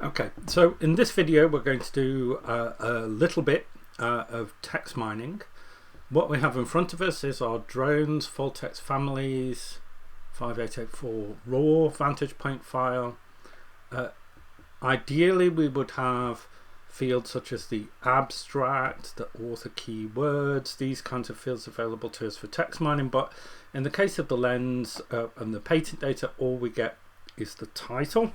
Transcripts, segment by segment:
Okay, so in this video we're going to do a little bit of text mining. What we have in front of us is our drones, full text families, 5884 raw VantagePoint file. Ideally we would have fields such as the abstract, the author keywords, these kinds of fields available to us for text mining, but in the case of the lens and the patent data, all we get is the title.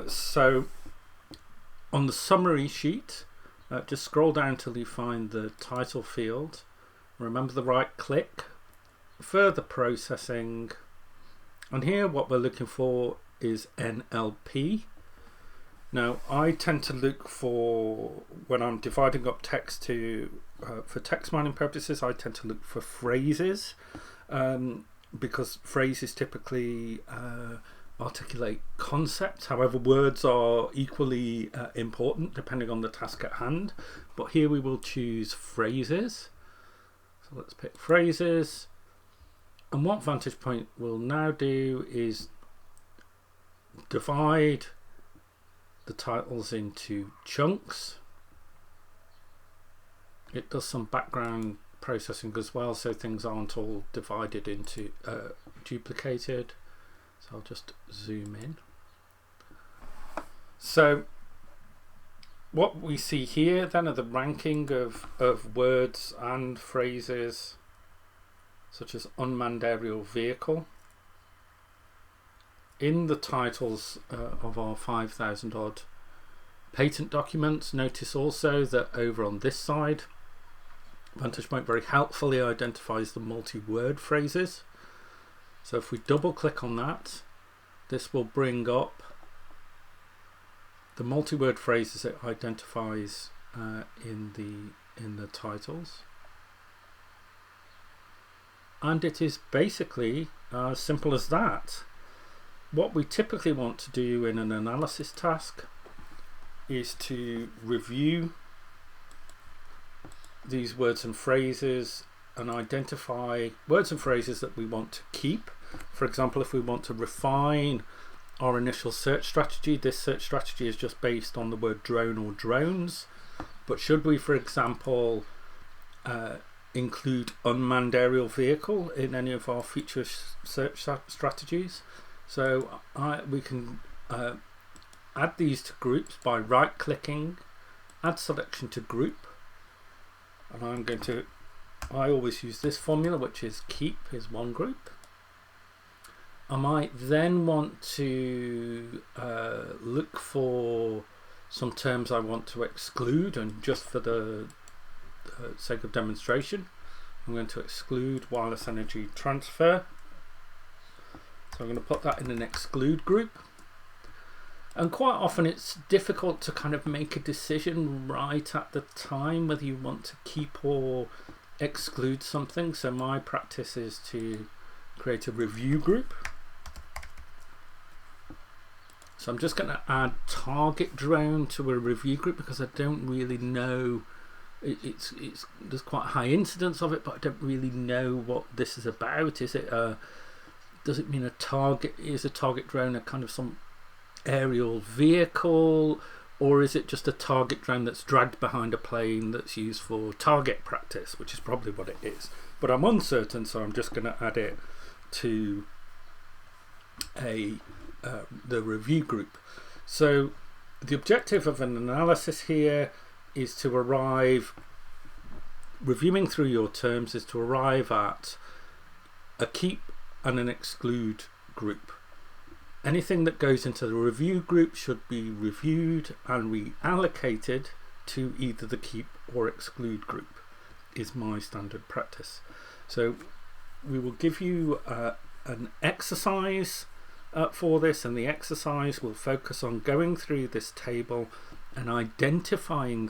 So on the summary sheet, just scroll down till you find the title field. Remember the right click, further processing, and here what we're looking for is NLP. Now I tend to look for, when I'm dividing up text for text mining purposes, I tend to look for phrases, because phrases typically articulate concepts. However, words are equally important depending on the task at hand, but here we will choose phrases. So let's pick phrases, and what VantagePoint will now do is divide the titles into chunks. It does some background processing as well, so things aren't all divided into duplicated. So I'll just zoom in. So what we see here then are the ranking of words and phrases such as unmanned aerial vehicle in the titles of our 5,000 odd patent documents. Notice also that over on this side, VantagePoint very helpfully identifies the multi-word phrases. So if we double click on that, this will bring up the multi-word phrases it identifies in the titles, and it is basically as simple as that. What we typically want to do in an analysis task is to review these words and phrases and identify words and phrases that we want to keep. For example, if we want to refine our initial search strategy, this search strategy is just based on the word drone or drones, but should we, for example, include unmanned aerial vehicle in any of our feature search strategies? So we can add these to groups by right clicking, add selection to group, and I always use this formula, which is keep is one group. I might then want to look for some terms I want to exclude, and just for the sake of demonstration, I'm going to exclude wireless energy transfer. So I'm going to put that in an exclude group. And quite often it's difficult to kind of make a decision right at the time whether you want to keep or exclude something. So my practice is to create a review group. So I'm just going to add target drone to a review group because I don't really know. There's quite a high incidence of it, but I don't really know what this is about. Does it mean a target? Is a target drone a kind of some aerial vehicle, or is it just a target drone that's dragged behind a plane that's used for target practice, which is probably what it is, but I'm uncertain, so I'm just going to add it to the review group. So the objective of an analysis here is to reviewing through your terms is to arrive at a keep and an exclude group. Anything that goes into the review group should be reviewed and reallocated to either the keep or exclude group, is my standard practice. So we will give you an exercise for this, and the exercise will focus on going through this table and identifying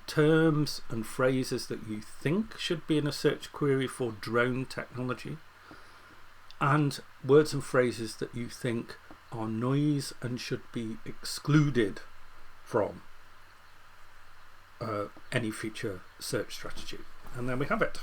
terms and phrases that you think should be in a search query for drone technology, and words and phrases that you think are noise and should be excluded from any future search strategy. And there we have it.